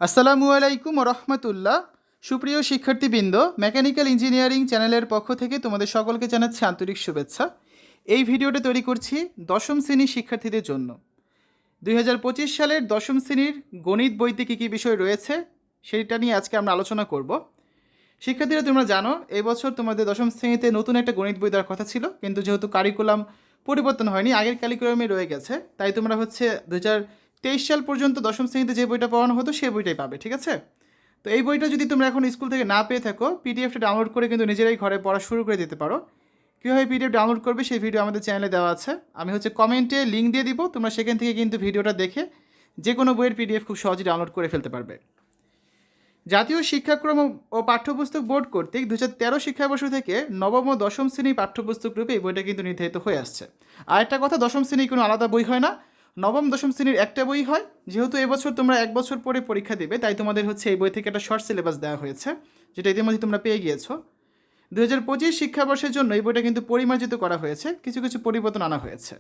আসসালামু আলাইকুম রহমতুল্লাহ। সুপ্রিয় শিক্ষার্থীবৃন্দ, মেকানিক্যাল ইঞ্জিনিয়ারিং চ্যানেলের পক্ষ থেকে তোমাদের সকলকে জানাচ্ছি আন্তরিক শুভেচ্ছা। এই ভিডিওটা তৈরি করছি দশম শ্রেণীর শিক্ষার্থীদের জন্য। 2025 সালের দশম শ্রেণীর গণিত বইতে কী কী বিষয় রয়েছে সেইটা নিয়ে আজকে আমরা আলোচনা করব। শিক্ষার্থীরা, তোমরা জানো এই বছর তোমাদের দশম শ্রেণীতে নতুন একটা গণিত বই দেওয়ার কথা ছিল, কিন্তু যেহেতু কারিকুলাম পরিবর্তন হয়নি, আগের কারিকুলামে রয়ে গেছে, তাই তোমরা 2023 সাল পর্যন্ত দশম শ্রেণীতে যে বইটা পড়ানো হতো সেই বইটাই পাবে, ঠিক আছে? তো এই বইটা যদি তোমরা এখন স্কুল থেকে না পেয়ে থাকো, পিডিএফটা ডাউনলোড করে কিন্তু নিজেরাই ঘরে পড়া শুরু করে দিতে পারো। কীভাবে পিডিএফ ডাউনলোড করবে সেই ভিডিও আমাদের চ্যানেলে দেওয়া আছে, আমি কমেন্টে লিঙ্ক দিয়ে দিব, তোমরা সেখান থেকে কিন্তু ভিডিওটা দেখে যে কোনো বইয়ের পিডিএফ খুব সহজে ডাউনলোড করে ফেলতে পারবে। জাতীয় শিক্ষাক্রম ও পাঠ্যপুস্তক বোর্ড কর্তৃক 2013 শিক্ষাবর্ষ থেকে নবম ও দশম শ্রেণী পাঠ্যপুস্তক রূপে এই বইটা কিন্তু নির্ধারিত হয়ে আসছে। আর একটা কথা, দশম শ্রেণীর কোনো আলাদা বই হয় না, নবম দশম শ্রেণীর একটা বই হয়। যেহেতু এবছর তোমরা এক বছর পরে পরীক্ষা দেবে, তাই তোমাদের এই বই থেকে একটা শর্ট সিলেবাস দেওয়া হয়েছে, যেটা ইতিমধ্যে তোমরা পেয়ে গিয়েছো। 2025 শিক্ষাবর্ষের জন্য এই বইটা কিন্তু পরিমার্জিত করা হয়েছে, কিছু কিছু পরিবর্তন আনা হয়েছে।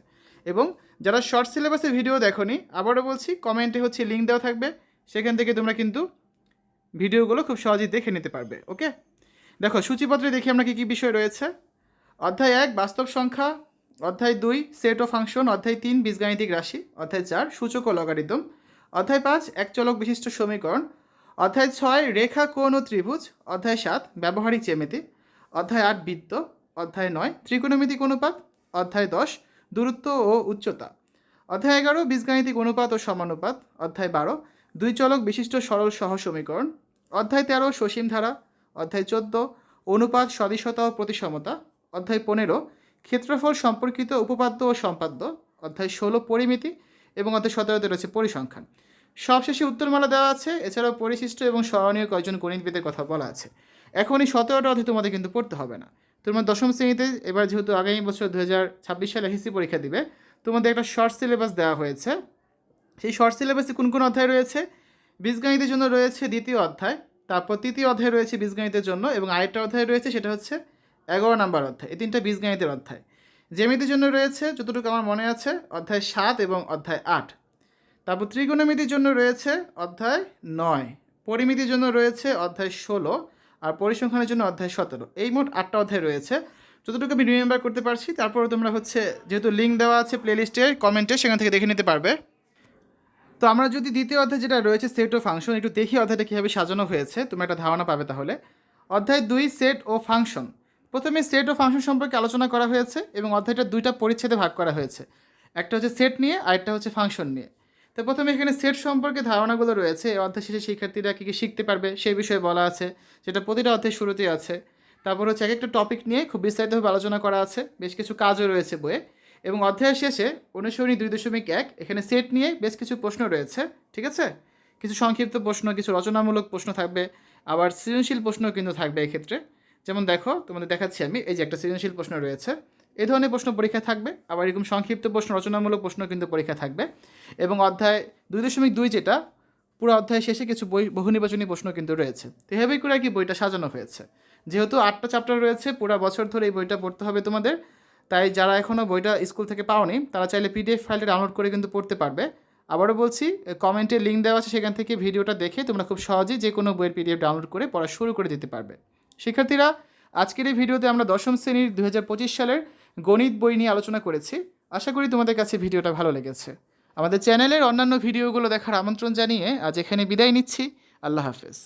এবং যারা শর্ট সিলেবাসের ভিডিও দেখোনি, আবারও বলছি, কমেন্টে লিঙ্ক দেওয়া থাকবে, সেখান থেকে তোমরা কিন্তু ভিডিওগুলো খুব সহজেই দেখে নিতে পারবে। ওকে, দেখো সূচিপত্রে দেখি আমরা কী কী বিষয় রয়েছে। অধ্যায় 1 বাস্তব সংখ্যা, অধ্যায় 2 সেট ও ফাংশন, অধ্যায় 3 বীজগাণিতিক রাশি, অধ্যায় 4 সূচক ও লগারিদম, অধ্যায় 5 এক চলক বিশিষ্ট সমীকরণ, অধ্যায় 6 রেখা কোণ ও ত্রিভুজ, অধ্যায় 7 ব্যবহারিক জ্যামিতি, অধ্যায় 8 বৃত্ত, অধ্যায় 9 ত্রিকোণমিতিক অনুপাত, অধ্যায় 10 দূরত্ব ও উচ্চতা, অধ্যায় 11 বীজগাণিতিক অনুপাত ও সমানুপাত, অধ্যায় 12 দুই চলক বিশিষ্ট সরল সহ সমীকরণ, অধ্যায় 13 সসীম ধারা, অধ্যায় 14 অনুপাত সদিশতা ও প্রতিসমতা, অধ্যায় 15 ক্ষেত্রফল সম্পর্কিত উপপাদ্য ও সম্পাদ্য, অধ্যায় 16 পরিমিতি এবং অধ্যায় 17তে রয়েছে পরিসংখ্যান। সবশেষে উত্তরমালা দেওয়া আছে, এছাড়াও পরিশিষ্ট এবং স্মরণীয় কয়েকজন গণিতবিদের কথা বলা আছে। এখন এই 17টা অধ্যায় তোমাদের কিন্তু পড়তে হবে না। তোমার দশম শ্রেণীতে এবার যেহেতু আগামী বছর 2026 সালে এসএসসি পরীক্ষা দিবে, তোমাদের একটা শর্ট সিলেবাস দেওয়া হয়েছে। সেই শর্ট সিলেবাসে কোন কোন অধ্যায় রয়েছে? বীজগণিতের জন্য রয়েছে দ্বিতীয় অধ্যায়, তারপর তৃতীয় অধ্যায় রয়েছে বীজগণিতের জন্য, এবং আরেকটা অধ্যায় রয়েছে সেটা 11 নম্বর অধ্যায়। এই তিনটা বীজগণিতের অধ্যায়। জ্যামিতির জন্য রয়েছে, যতটুকু আমার মনে আছে, অধ্যায় 7 এবং অধ্যায় 8। তারপর ত্রিকোণমিতির জন্য রয়েছে অধ্যায় 9, পরিমিতির জন্য রয়েছে অধ্যায় 16, আর পরিসংখ্যানের জন্য অধ্যায় 17। এই মোট 8টা অধ্যায় রয়েছে, যতটুকু আমি রিমেম্বার করতে পারছি। তারপর তোমরা যেহেতু লিঙ্ক দেওয়া আছে প্লেলিস্টের কমেন্টে, সেখান থেকে দেখে নিতে পারবে। তো আমরা যদি দ্বিতীয় অধ্যায় যেটা রয়েছে সেট ও ফাংশন, একটু দেখি অধ্যায়টা কীভাবে সাজানো হয়েছে, তোমরা একটা ধারণা পাবে তাহলে। অধ্যায় 2 সেট ও ফাংশন। প্রথমে সেট ও ফাংশন সম্পর্কে আলোচনা করা হয়েছে এবং অধ্যায়টা দুইটা পরিচ্ছেদে ভাগ করা হয়েছে, একটা সেট নিয়ে আর একটা ফাংশন নিয়ে। তো প্রথমে এখানে সেট সম্পর্কে ধারণাগুলো রয়েছে, এই অধ্যায় শেষে শিক্ষার্থীরা কী কী শিখতে পারবে সেই বিষয়ে বলা আছে, যেটা প্রতিটা অধ্যায়ের শুরুতেই আছে। তারপর এক একটা টপিক নিয়ে খুব বিস্তারিতভাবে আলোচনা করা আছে, বেশ কিছু কাজও রয়েছে বইয়ে। এবং অধ্যায়ের শেষে অনুসরণী 2.1 এখানে সেট নিয়ে বেশ কিছু প্রশ্ন রয়েছে, ঠিক আছে? কিছু সংক্ষিপ্ত প্রশ্ন, কিছু রচনামূলক প্রশ্ন থাকবে, আবার সৃজনশীল প্রশ্নও কিন্তু থাকবে এক্ষেত্রে। যেমন দেখো, তোমাদের দেখাচ্ছি আমি, এই যে একটা সৃজনশীল প্রশ্ন রয়েছে, এই ধরনের প্রশ্ন পরীক্ষায় থাকবে। আবার এরকম সংক্ষিপ্ত প্রশ্ন, রচনামূলক প্রশ্ন কিন্তু পরীক্ষা থাকবে। এবং অধ্যায় 2.2 যেটা, পুরো অধ্যায়ের শেষে কিছু বহু নির্বাচনী প্রশ্ন কিন্তু রয়েছে। তো এভাবেই করে কি বইটা সাজানো হয়েছে। যেহেতু 8টা চ্যাপ্টার রয়েছে, পুরো বছর ধরে এই বইটা পড়তে হবে তোমাদের। তাই যারা এখনও বইটা স্কুল থেকে পাওনি, তারা চাইলে পিডিএফ ফাইলটা ডাউনলোড করে কিন্তু পড়তে পারবে। আবারও বলছি, কমেন্টে লিঙ্ক দেওয়া আছে, সেখান থেকে ভিডিওটা দেখে তোমরা খুব সহজেই যে কোনো বইয়ের পিডিএফ ডাউনলোড করে পড়া শুরু করে দিতে পারবে। শিক্ষার্থীরা, আজকের এই ভিডিওতে আমরা দশম শ্রেণীর 2025 সালের গণিত বই নিয়ে আলোচনা করেছি। আশা করি তোমাদের কাছে ভিডিওটা ভালো লেগেছে। আমাদের চ্যানেলের অন্যান্য ভিডিওগুলো দেখার আমন্ত্রণ জানিয়ে আজ এখানে বিদায় নিচ্ছি। আল্লাহ হাফেজ।